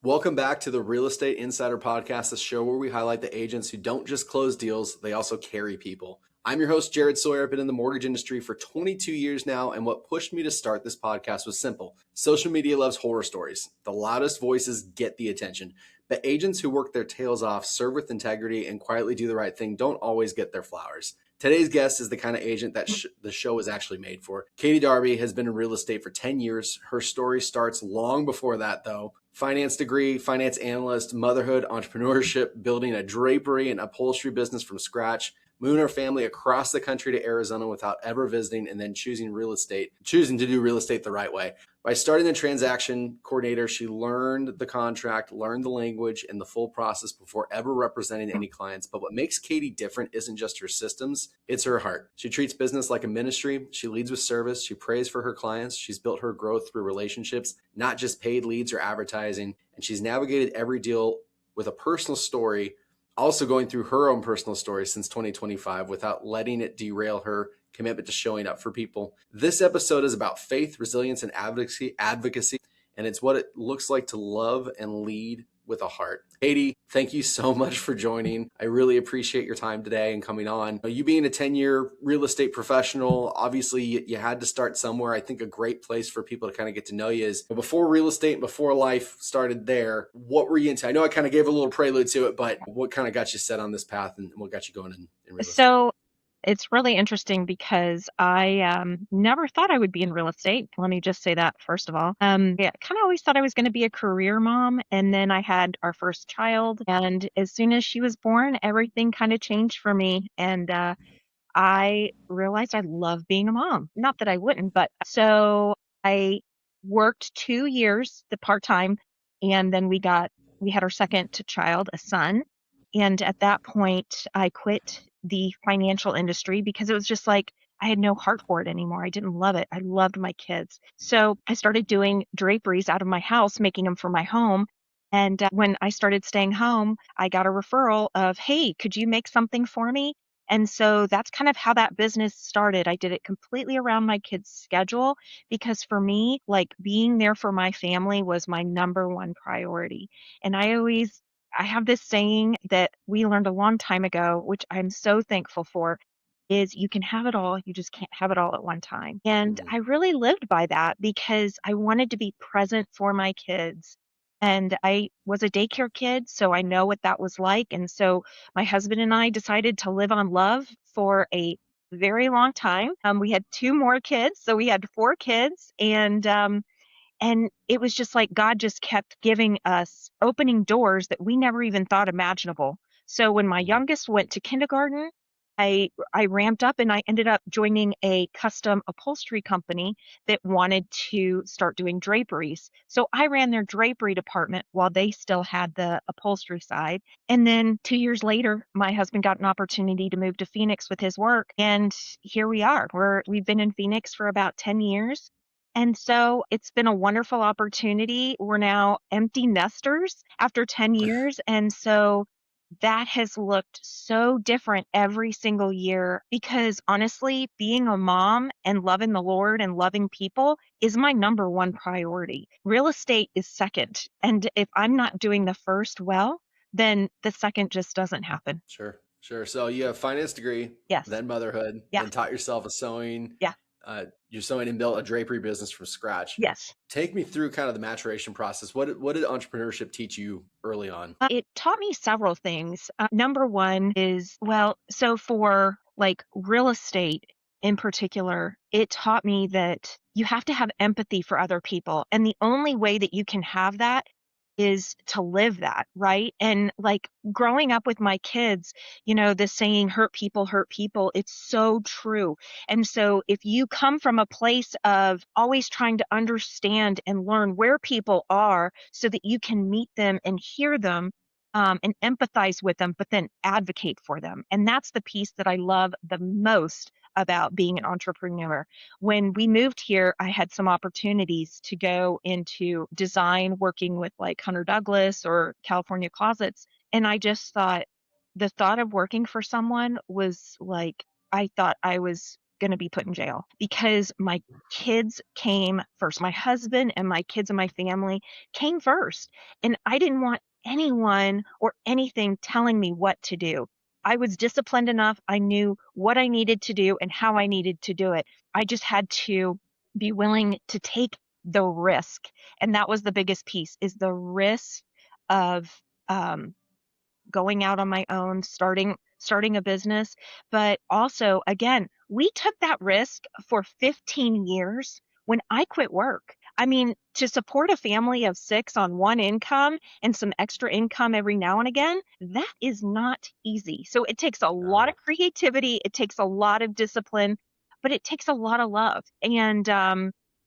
Welcome back to the Real Estate Insider Podcast, the show where we highlight the agents who don't just close deals, they also carry people. I'm your host, Jared Sawyer. I've been in the mortgage industry for 22 years now, and what pushed me to start this podcast was simple. Social media loves horror stories. The loudest voices get the attention, but agents who work their tails off, serve with integrity, and quietly do the right thing don't always get their flowers. Today's guest is the kind of agent that the show is actually made for. Katie Darby has been in real estate for 10 years. Her story starts long before that, though. Finance degree, finance analyst, motherhood, entrepreneurship, building a drapery and upholstery business from scratch, moving her family across the country to Arizona without ever visiting, and then choosing to do real estate the right way. By starting the transaction coordinator, she learned the contract, learned the language, and the full process before ever representing any clients. But what makes Katie different isn't just her systems, it's her heart. She treats business like a ministry. She leads with service. She prays for her clients. She's built her growth through relationships, not just paid leads or advertising. And she's navigated every deal with a personal story, also going through her own personal story since 2025 without letting it derail her commitment to showing up for people. This episode is about faith, resilience, and advocacy, and it's what it looks like to love and lead with a heart. Katie, thank you so much for joining. I really appreciate your time today and coming on. You being a 10-year real estate professional, obviously you had to start somewhere. I think a great place for people to kind of get to know you is before real estate, before life started there, what were you into? I know I kind of gave a little prelude to it, but what kind of got you set on this path and what got you going in real estate? So it's really interesting because I never thought I would be in real estate. Let me just say that first of all. Yeah, kind of always thought I was going to be a career mom. And then I had our first child. And as soon as she was born, everything kind of changed for me. And I realized I love being a mom. Not that I wouldn't, but so I worked 2 years, the part-time, and then we had our second child, a son. And at that point, I quit the financial industry because it was just like I had no heart for it anymore. I didn't love it. I loved my kids. So I started doing draperies out of my house, making them for my home. And when I started staying home, I got a referral of, hey, could you make something for me? And so that's kind of how that business started. I did it completely around my kids' schedule because for me, like being there for my family was my number one priority. And I have this saying that we learned a long time ago, which I'm so thankful for, is you can have it all, you just can't have it all at one time. And Mhm. I really lived by that because I wanted to be present for my kids. And I was a daycare kid, so I know what that was like. And so my husband and I decided to live on love for a very long time. We had two more kids, so we had four kids, and it was just like God just kept giving us opening doors that we never even thought imaginable. So when my Mhm. youngest went to kindergarten, I ramped up and I ended up joining a custom upholstery company that wanted to start doing draperies. So I ran their drapery department while they still had the upholstery side. And then 2 years later, my husband got an opportunity to move to Phoenix with his work. And here we are. We've been in Phoenix for about 10 years. And so it's been a wonderful opportunity. We're now empty nesters after 10 years. And so that has looked so different every single year because honestly, being a mom and loving the Lord and loving people is my number one priority. Real estate is second. And if I'm not doing the first well, then the second just doesn't happen. Sure, sure. So you have finance degree, Yes. then motherhood, Yeah. then taught yourself a sewing, Yeah. you're sewing and built a drapery business from scratch. Yes. Take me through kind of the maturation process. What did entrepreneurship teach you early on? It taught me several things. Number one is, well, so for like real estate in particular, it taught me that you have to have empathy for other people. And the only way that you can have that is to live that, right? And like growing up with my kids, the saying hurt people, it's so true. And so if you come from a place of always trying to understand and learn where people are so that you can meet them and hear them, and empathize with them, but then advocate for them. And that's the piece that I love the most about being an entrepreneur. When we moved here, I had some opportunities to go into design, working with like Hunter Douglas or California Closets. And I just thought the thought of working for someone was like, I thought I was going to be put in jail because my kids came first. My husband and my kids and my family came first. And I didn't want anyone or anything telling me what to do. I was disciplined enough. I knew what I needed to do and how I needed to do it. I just had to be willing to take the risk. And that was the biggest piece, is the risk of um, going out on my own, starting a business. But also, again, we took that risk for 15 years when I quit work. I mean, to support a family of 6 on one income and some extra income every now and again, that is not easy. So it takes a lot of No. creativity, it takes a lot of discipline, but it takes a lot of love. And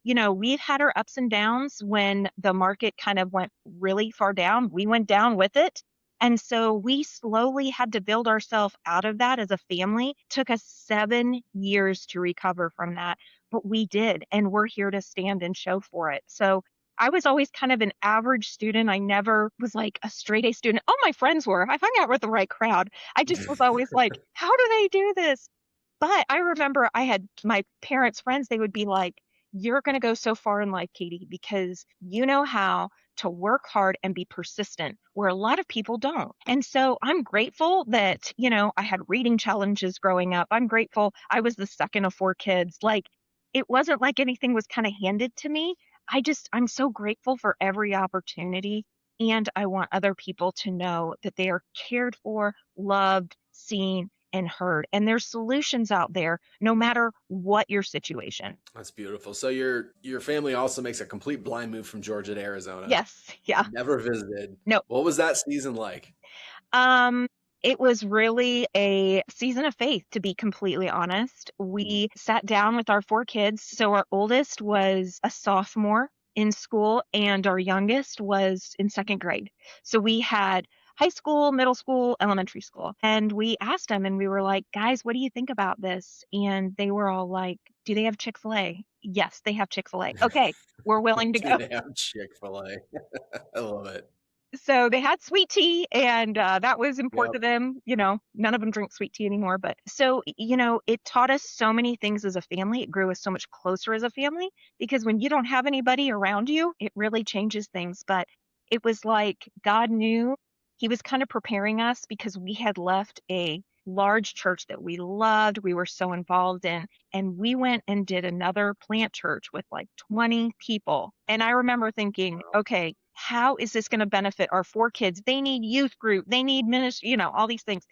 we've had our ups and downs. When the market kind of went really far down, we went down with it, and so we slowly had to build ourselves out of that as a family. Took us 7 years to recover from that, but we did, and we're here to stand and show for it. So I was always kind of an average student. I never was like a straight A student. Oh, my friends were. I hung out with the right crowd. I just was always like, how do they do this? But I remember I had my parents' friends, they would be like, you're going to go so far in life, Katie, because you know how to work hard and be persistent, where a lot of people don't. And so I'm grateful that, I had reading challenges growing up. I'm grateful I was the second of 4 kids. Like, it wasn't like anything was kind of handed to me. I'm so grateful for every opportunity. And I want other people to know that they are cared for, loved, seen, and heard. And there's solutions out there no matter what your situation. That's beautiful. So your family also makes a complete blind move from Georgia to Arizona. Yes. Yeah. Never visited. No. What was that season like? Um, it was really a season of faith, to be completely honest. We sat down with our 4 kids. So our oldest was a sophomore in school and our youngest was in 2nd grade. So we had high school, middle school, elementary school. And we asked them and we were like, guys, what do you think about this? And they were all like, do they have Chick-fil-A? Yes, they have Chick-fil-A. Okay, we're willing to Do go. they have Chick-fil-A? I love it. So they had sweet tea, and that was important to Yep. them. None of them drink sweet tea anymore. But so, it taught us so many things as a family. It grew us so much closer as a family because when you don't have anybody around you, it really changes things. But it was like God knew He was kind of preparing us because we had left a large church that we loved, we were so involved in, and we went and did another plant church with like 20 people. And I remember thinking, okay, how is this going to benefit our 4 kids? They need youth group, they need ministry, all these things.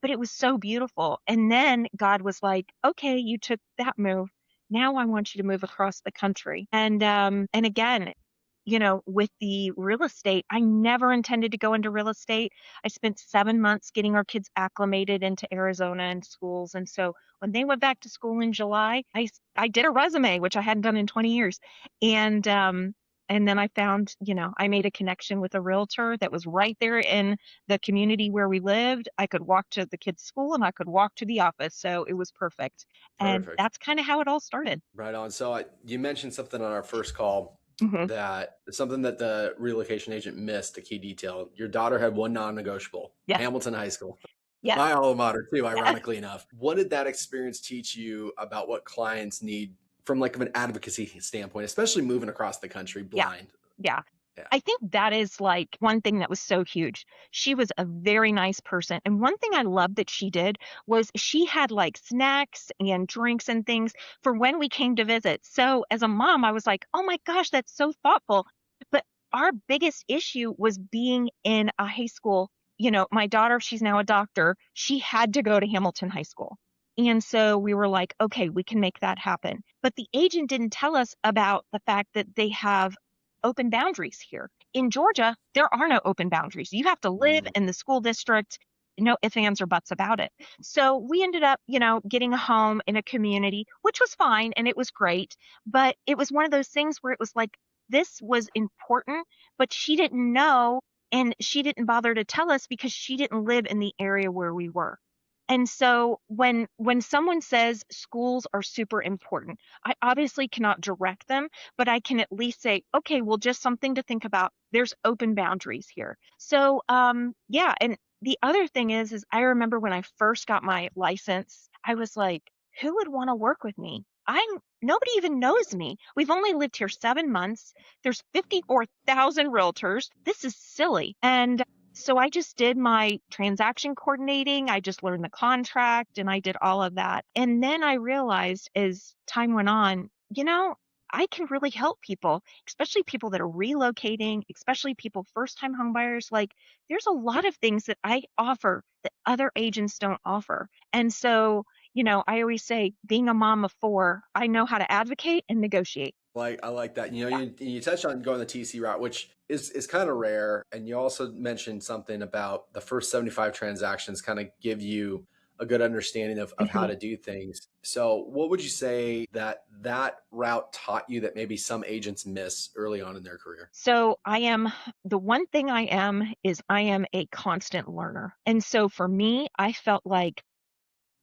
But it was so beautiful. And then God was like, okay, you took that move. Now I want you to move across the country. And again, with the real estate, I never intended to go into real estate. I spent 7 months getting our kids acclimated into Arizona and schools. And so when they went back to school in July, I did a resume, which I hadn't done in 20 years. And then I found, I made a connection with a realtor that was right there in the community where we lived. I could walk to the kids' school and I could walk to the office. So it was perfect. And Perfect. that's kind of how it all started. Right on. So you mentioned something on our first call Hmm. that something that the relocation agent missed, a key detail. Your daughter had one non-negotiable, Yes. Hamilton High School. Yes. My alma mater too, Yes. ironically enough. What did that experience teach you about what clients need from like an advocacy standpoint, especially moving across the country blind? Yeah. Yeah. I think that is like one thing that was so huge. She was a very nice person. And one thing I loved that she did was she had like snacks and drinks and things for when we came to visit. So as a mom, I was like, oh my gosh, that's so thoughtful. But our biggest issue was being in a high school. My daughter, she's now a doctor. She had to go to Hamilton High School. And so we were like, okay, we can make that happen. But the agent didn't tell us about the fact that they have open boundaries here. In Georgia, there are no open boundaries. You have to live in the school district, no ifs, ands, or buts about it. So we ended up, getting a home in a community, which was fine and it was great. But it was one of those things where it was like, this was important, but she didn't know and she didn't bother to tell us because she didn't live in the area where we were. And so when someone says schools are super important, I obviously cannot direct them, but I can at least say, okay, well, just something to think about. There's open boundaries here. So yeah, and the other thing is I remember when I first got my license, I was like, who would want to work with me? Nobody even knows me. We've only lived here 7 months. There's 54,000 realtors. This is silly. And so I just did my transaction coordinating. I just learned the contract and I did all of that. And then I realized as time went on, I can really help people, especially people that are relocating, especially people first time home buyers. Like there's a lot of things that I offer that other agents don't offer. And so I always say, being a mom of four, I know how to advocate and negotiate. I like that. Yeah. You touched on going the TC route, which is kind of rare. And you also mentioned something about the first 75 transactions kind of give you a good understanding of how Mhm. to do things. So what would you say that route taught you that maybe some agents miss early on in their career? So the one thing I am is I am a constant learner. And so for me, I felt like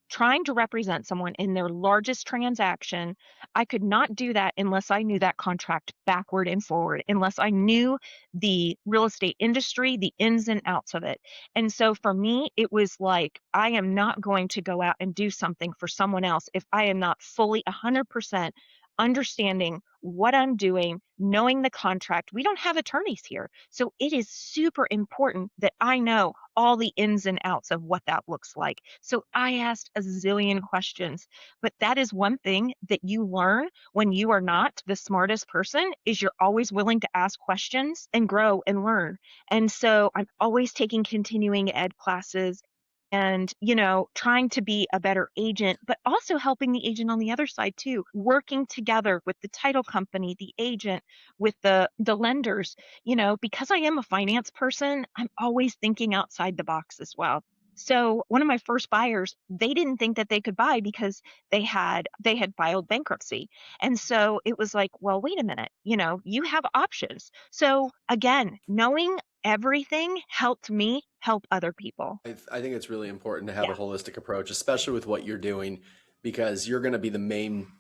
trying to represent someone in their largest transaction, I could not do that unless I knew that contract backward and forward, unless I knew the real estate industry, the ins and outs of it. And so for me, it was like, I am not going to go out and do something for someone else if I am not fully 100% understanding what I'm doing, knowing the contract. We don't have attorneys here. So it is super important that I know all the ins and outs of what that looks like. So I asked a zillion questions, but that is one thing that you learn when you are not the smartest person is you're always willing to ask questions and grow and learn. And so I'm always taking continuing ed classes and trying to be a better agent, but also helping the agent on the other side too, working together with the title company, the agent, with the lenders, because I am a finance person, I'm always thinking outside the box as well. So one of my first buyers, they didn't think that they could buy because they had filed bankruptcy. And so it was like, well, wait a minute, you have options. So again, knowing everything helped me help other people. I think it's really important to have Yeah. a holistic approach, especially with what you're doing, because you're going to be the main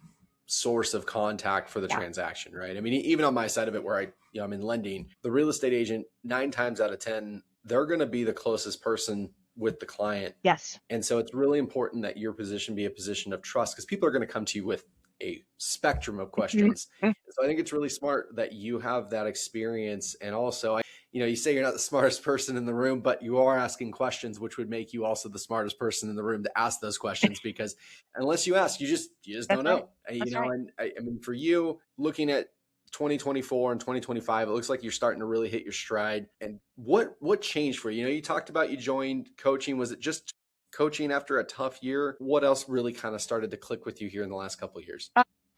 source of contact for the Yeah. transaction, right? I mean, even on my side of it, where I'm in lending, the real estate agent, 9 times out of 10, they're going to be the closest person with the client. Yes. And so it's really important that your position be a position of trust because people are going to come to you with a spectrum of Mhm. questions. So I think it's really smart that you have that experience. And also, you say you're not the smartest person in the room, but you are asking questions, which would make you also the smartest person in the room to ask those questions because unless you ask, you just don't That's right. know. That's right. And I mean, for you looking at 2024 and 2025, it looks like you're starting to really hit your stride. And what changed for you? You talked about you joined coaching. Was it just coaching after a tough year? What else really kind of started to click with you here in the last couple of years?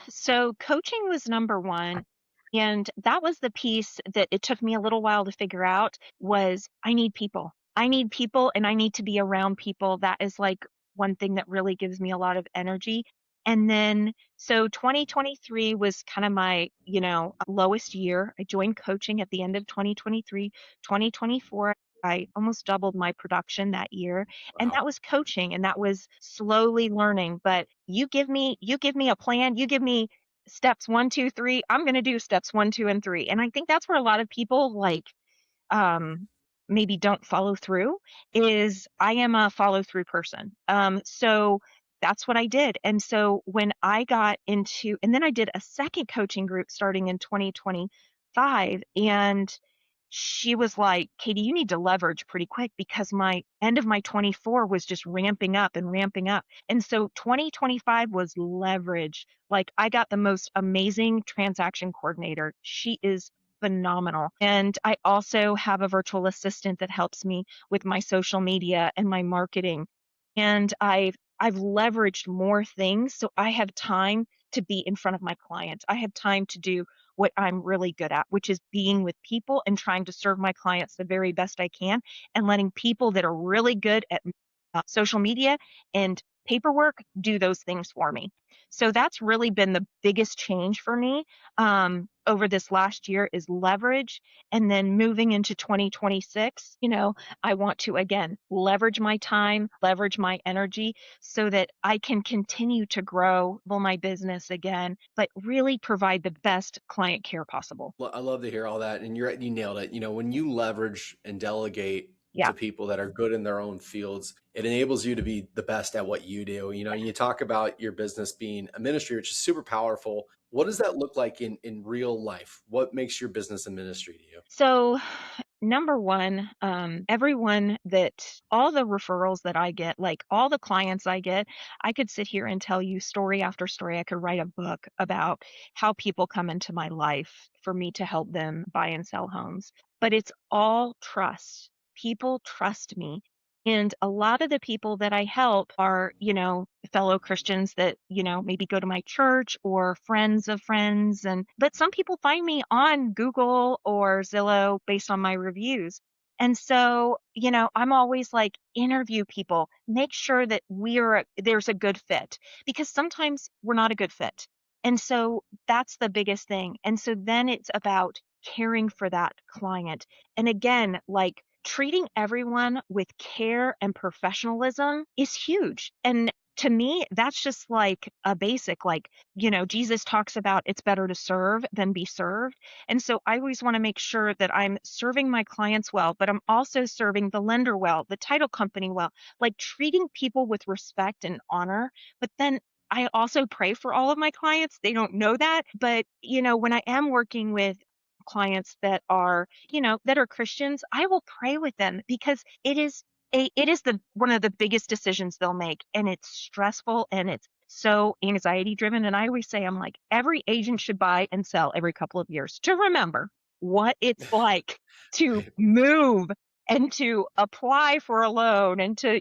So coaching was number one. And that was the piece that it took me a little while to figure out was I need people. I need people and I need to be around people. That is like one thing that really gives me a lot of energy. And then so 2023 was kind of my, lowest year. I joined coaching at the end of 2023. 2024, I almost doubled my production that year. And Wow. that was coaching and that was slowly learning. But you give me a plan, you give me steps one, two, three, I'm going to do steps one, two, and three. And I think that's where a lot of people um, maybe don't follow through is I am a follow through person. So that's what I did. And so when I got into, and then I did a second coaching group starting in 2025. And she was like, Katie, you need to leverage pretty quick because my end of my 24 was just ramping up and ramping up. And so 2025 was leverage. Like I got the most amazing transaction coordinator. She is phenomenal. And I also have a virtual assistant that helps me with my social media and my marketing. And I've leveraged more things so I have time to be in front of my clients. I have time to do what I'm really good at, which is being with people and trying to serve my clients the very best I can and letting people that are really good at social media and paperwork do those things for me. So that's really been the biggest change for me over this last year is leverage. And then moving into 2026, I want to again leverage my time, leverage my energy so that I can continue to grow my business again, but really provide the best client care possible. Well, I love to hear all that. And you nailed it. When you leverage and delegate, Yeah. to people that are good in their own fields. It enables you to be the best at what you do. You know, you talk about your business being a ministry, which is super powerful. What does that look like in real life? What makes your business a ministry to you? So, number one, everyone that all the referrals that I get, like all the clients I get, I could sit here and tell you story after story. I could write a book about how people come into my life for me to help them buy and sell homes. But it's all trust. People trust me. And a lot of the people that I help are, fellow Christians that, maybe go to my church or friends of friends. But some people find me on Google or Zillow based on my reviews. And so, I'm always like, interview people, make sure that there's a good fit, because sometimes we're not a good fit. And so that's the biggest thing. And so then it's about caring for that client. And again, like, treating everyone with care and professionalism is huge. And to me, that's just like a basic, like, Jesus talks about it's better to serve than be served. And so I always want to make sure that I'm serving my clients well, but I'm also serving the lender well, the title company well, like treating people with respect and honor. But then I also pray for all of my clients. They don't know that. But, when I am working with clients that are Christians, I will pray with them, because it is the one of the biggest decisions they'll make, and it's stressful and it's so anxiety driven. And I always say, I'm like, every agent should buy and sell every couple of years to remember what it's like to Right. move and to apply for a loan and to,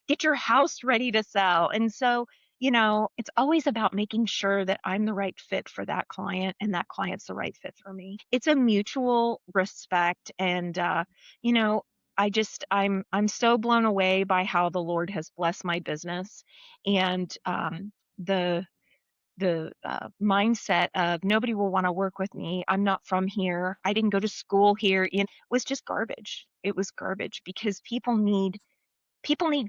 get your house ready to sell. And so, it's always about making sure that I'm the right fit for that client and that client's the right fit for me. It's a mutual respect. And, you know, I'm so blown away by how the Lord has blessed my business, and the mindset of nobody will want to work with me. I'm not from here. I didn't go to school here. Was just garbage. It was garbage, because people need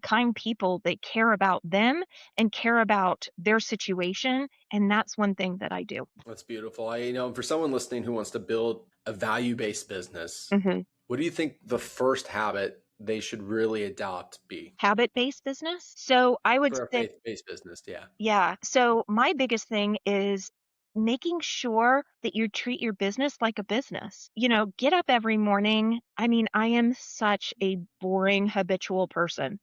kind people that care about them and care about their situation, and that's one thing that I do. That's beautiful. For someone listening who wants to build a value-based business, Hmm. what do you think the first habit they should really adopt be Habit-based business. So I would for a say, faith-based business? Yeah. yeah. So my biggest thing is making sure that you treat your business like a business. Get up every morning. I mean, I am such a boring habitual person.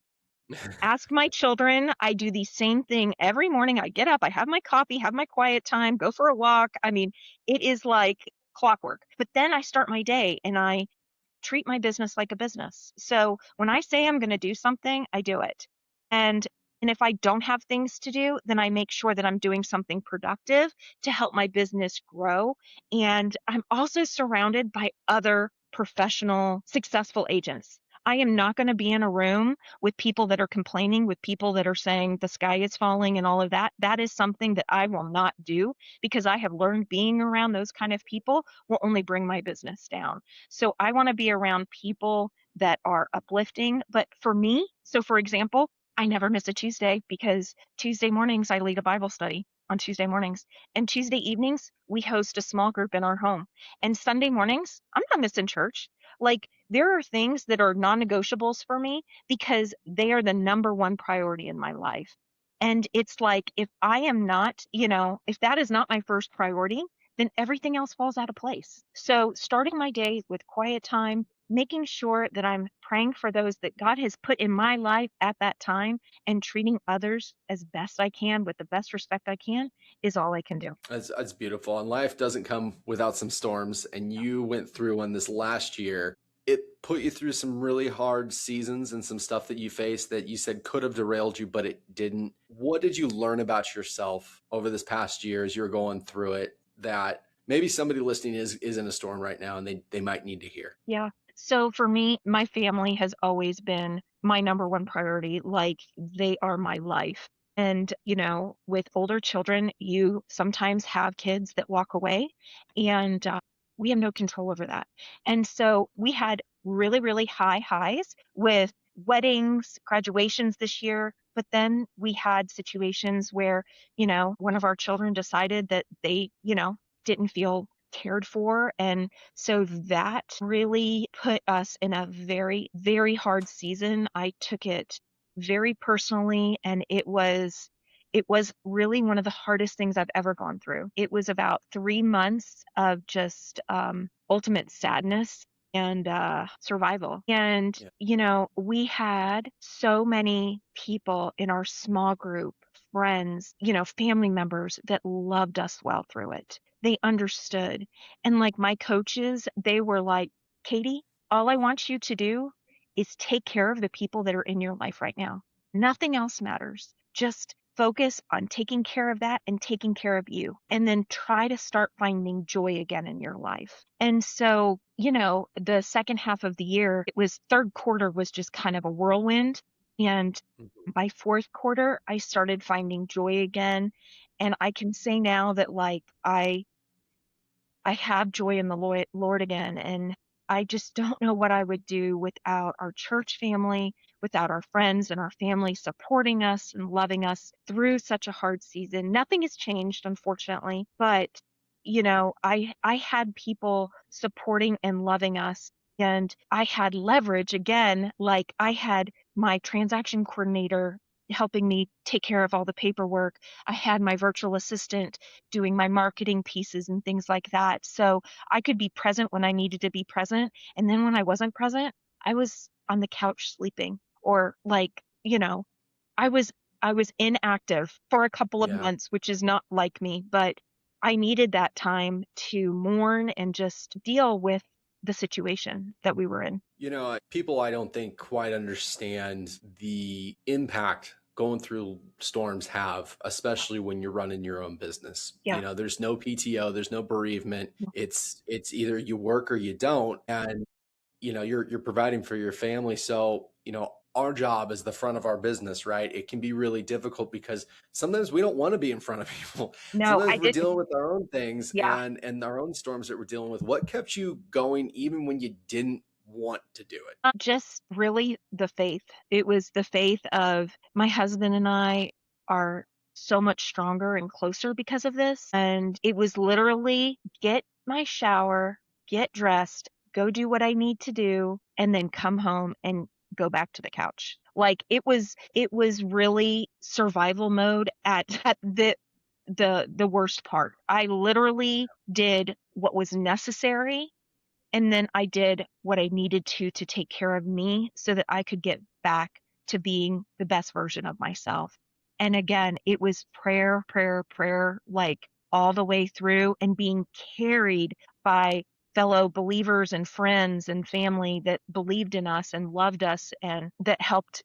Ask my children. I do the same thing every morning. I get up, I have my coffee, have my quiet time, go for a walk. I mean, it is like clockwork. But then I start my day and I treat my business like a business. So when I say I'm going to do something, I do it. And and if I don't have things to do, then I make sure that I'm doing something productive to help my business grow. And I'm also surrounded by other professional, successful agents. I am not going to be in a room with people that are complaining, with people that are saying the sky is falling and all of that. That is something that I will not do, because I have learned being around those kind of people will only bring my business down. So I want to be around people that are uplifting. But for me, so for example, I never miss a Tuesday, because Tuesday mornings I lead a Bible study on Tuesday mornings. And Tuesday evenings, we host a small group in our home. And Sunday mornings, I'm not missing church. Like, there are things that are non negotiables for me, because they are the number one priority in my life. And it's like, if I am not, if that is not my first priority, then everything else falls out of place. So, starting my day with quiet time, making sure that I'm praying for those that God has put in my life at that time, and treating others as best I can with the best respect I can, is all I can do. That's beautiful. And life doesn't come without some storms. And you went through one this last year. It put you through some really hard seasons and some stuff that you faced that you said could have derailed you, but it didn't. What did you learn about yourself over this past year as you were going through it that maybe somebody listening is in a storm right now and they might need to hear? Yeah. So for me, my family has always been my number one priority. Like, they are my life. And, with older children, you sometimes have kids that walk away, and we have no control over that. And so we had really, really high highs with weddings, graduations this year. But then we had situations where, one of our children decided that they, didn't feel cared for. And so that really put us in a very, very hard season. I took it very personally, and it was really one of the hardest things I've ever gone through. It was about 3 months of just ultimate sadness and survival. And, Yeah. we had so many people in our small group, friends, family members that loved us well through it. They understood. And like my coaches, they were like, Katie, all I want you to do is take care of the people that are in your life right now. Nothing else matters. Just focus on taking care of that and taking care of you. And then try to start finding joy again in your life. And so, the second half of the year, it was third quarter was just kind of a whirlwind. And Mhm. by fourth quarter, I started finding joy again. And I can say now that like I have joy in the Lord again. And I just don't know what I would do without our church family, without our friends and our family supporting us and loving us through such a hard season. Nothing has changed, unfortunately, but I had people supporting and loving us. And I had leverage again, like I had my transaction coordinator helping me take care of all the paperwork. I had my virtual assistant doing my marketing pieces and things like that. So I could be present when I needed to be present. And then when I wasn't present, I was on the couch sleeping or like, I was I was inactive for a couple of Yeah. months, which is not like me, but I needed that time to mourn and just deal with the situation that we were in. People I don't think quite understand the impact going through storms have, especially when you're running your own business. Yeah. There's no PTO, there's no bereavement. It's either you work or you don't. And you're providing for your family. So, our job is the front of our business, right? It can be really difficult because sometimes we don't want to be in front of people. No, Sometimes I we're didn't. dealing with our own things Yeah. and our own storms that we're dealing with. What kept you going even when you didn't want to do it? Just really the faith. It was the faith of my husband and I are so much stronger and closer because of this. And it was literally get my shower, get dressed, go do what I need to do, and then come home and go back to the couch. Like it was really survival mode at, at the worst part. I literally did what was necessary, and then I did what I needed to take care of me so that I could get back to being the best version of myself. And again, it was prayer, prayer, prayer, like all the way through, and being carried by fellow believers and friends and family that believed in us and loved us and that helped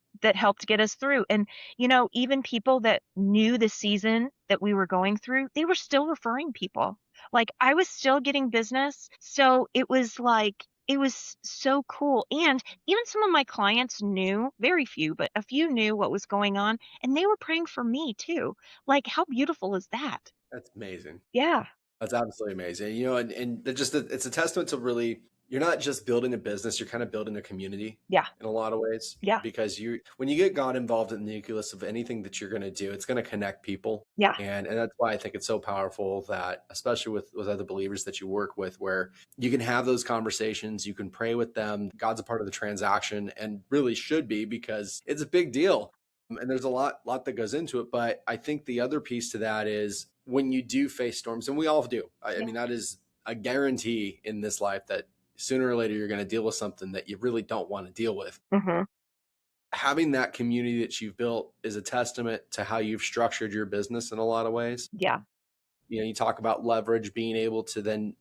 get us through. And even people that knew the season that we were going through, they were still referring people. Like I was still getting business. So it was like, it was so cool. And even some of my clients knew, very few, but a few knew what was going on, and they were praying for me too. Like, how beautiful is that? That's amazing. Yeah. That's absolutely amazing. And it's a testament to really, you're not just building a business, you're kind of building a community Yeah. in a lot of ways Yeah. because when you get God involved in the nucleus of anything that you're going to do, it's going to connect people. Yeah. And that's why I think it's so powerful that, especially with other believers that you work with, where you can have those conversations, you can pray with them. God's a part of the transaction and really should be because it's a big deal. And there's a lot that goes into it. But I think the other piece to that is when you do face storms, and we all do. I Yeah. mean, that is a guarantee in this life that sooner or later you're going to deal with something that you really don't want to deal with. Hmm. Having that community that you've built is a testament to how you've structured your business in a lot of ways. Yeah. You talk about leverage, being able to then,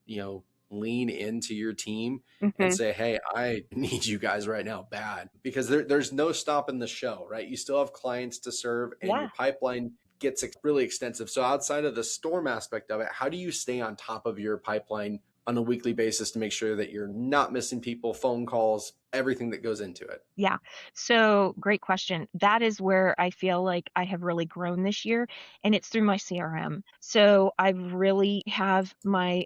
lean into your team and Hmm. say, hey, I need you guys right now bad because there's no stopping the show, right? You still have clients to serve and your Yeah. pipeline gets really extensive. So outside of the storm aspect of it, how do you stay on top of your pipeline on a weekly basis to make sure that you're not missing people, phone calls, everything that goes into it? Yeah. So great question. That is where I feel like I have really grown this year, and it's through my CRM. So I really have my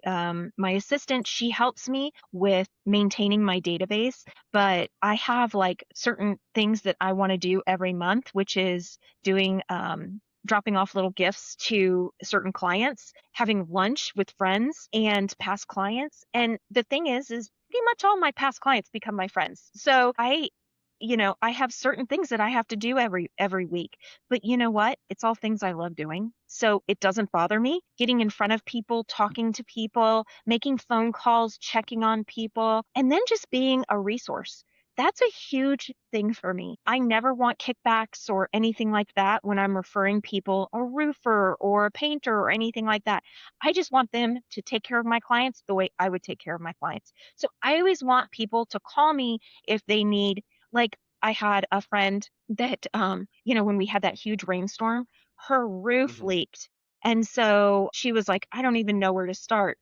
assistant, she helps me with maintaining my database, but I have like certain things that I want to do every month, which is doing dropping off little gifts to certain clients, having lunch with friends and past clients. And the thing is pretty much all my past clients become my friends. So I have certain things that I have to do every week. But you know what? It's all things I love doing. So it doesn't bother me getting in front of people, talking to people, making phone calls, checking on people, and then just being a resource. That's a huge thing for me. I never want kickbacks or anything like that when I'm referring people, a roofer or a painter or anything like that. I just want them to take care of my clients the way I would take care of my clients. So I always want people to call me if they need, like, I had a friend that, when we had that huge rainstorm, her roof Mhm. leaked. And so she was like, I don't even know where to start.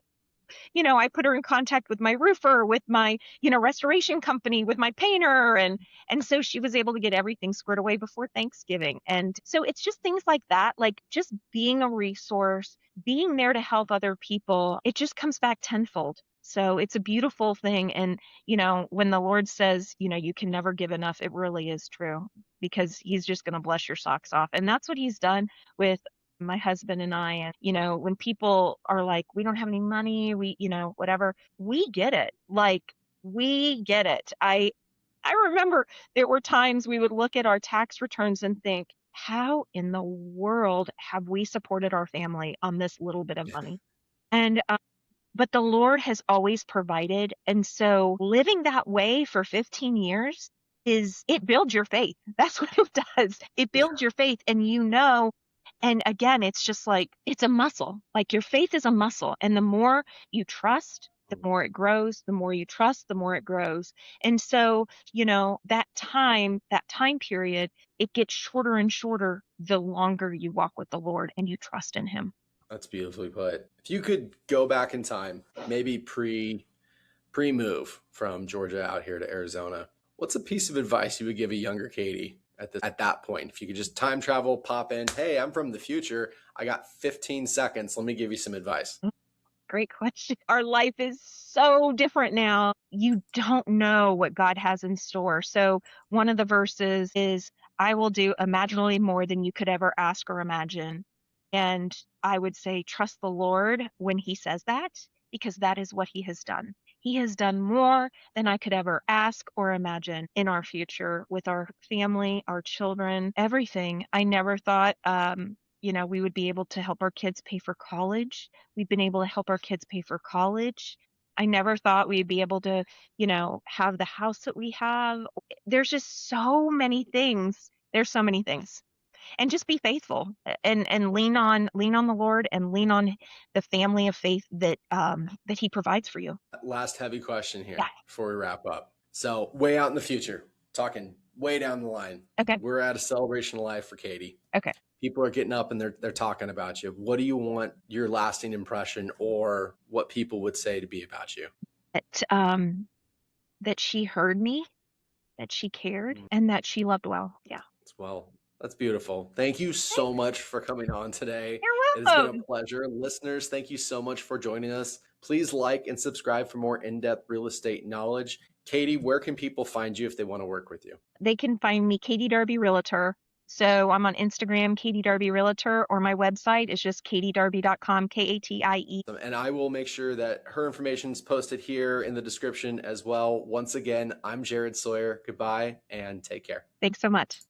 I put her in contact with my roofer, with my, restoration company, with my painter. And so she was able to get everything squared away before Thanksgiving. And so it's just things like that, like just being a resource, being there to help other people. It just comes back tenfold. So it's a beautiful thing. And, when the Lord says, you can never give enough, it really is true because he's just going to bless your socks off. And that's what he's done with my husband and I. And, when people are like, we don't have any money, whatever, we get it. Like, we get it. I remember there were times we would look at our tax returns and think, how in the world have we supported our family on this little bit of money? And but the Lord has always provided. And so living that way for 15 years it builds your faith. That's what it does. It builds your faith. And again, it's just like, it's a muscle. Like your faith is a muscle. And the more you trust, the more it grows. The more you trust, the more it grows. And so, that time period, it gets shorter and shorter the longer you walk with the Lord and you trust in him. That's beautifully put. If you could go back in time, maybe pre-move from Georgia out here to Arizona, what's a piece of advice you would give a younger Katie at that point? If you could just time travel, pop in, hey, I'm from the future. I got 15 seconds. Let me give you some advice. Great question. Our life is so different now. You don't know what God has in store. So one of the verses is, I will do immeasurably more than you could ever ask or imagine. And I would say, trust the Lord when he says that, because that is what he has done. He has done more than I could ever ask or imagine in our future with our family, our children, everything. I never thought, we would be able to help our kids pay for college. We've been able to help our kids pay for college. I never thought we'd be able to, have the house that we have. There's just so many things. There's so many things. And just be faithful and lean on the Lord and lean on the family of faith that he provides for you. Last heavy question Yeah. here before we wrap up. So way out in the future, talking way down the line. Okay. We're at a celebration of life for Katie. Okay. People are getting up and they're talking about you. What do you want your lasting impression or what people would say to be about you? That she heard me, that she cared, and that she loved well. Yeah. Well, that's beautiful. Thank you so much for coming on today. It You're has been welcome. a pleasure. Listeners, thank you so much for joining us. Please like and subscribe for more in-depth real estate knowledge. Katie, where can people find you if they want to work with you? They can find me, Katie Darby Realtor. So I'm on Instagram, Katie Darby Realtor, or my website is just katiedarby.com, Katie. And I will make sure that her information is posted here in the description as well. Once again, I'm Jared Sawyer. Goodbye and take care. Thanks so much.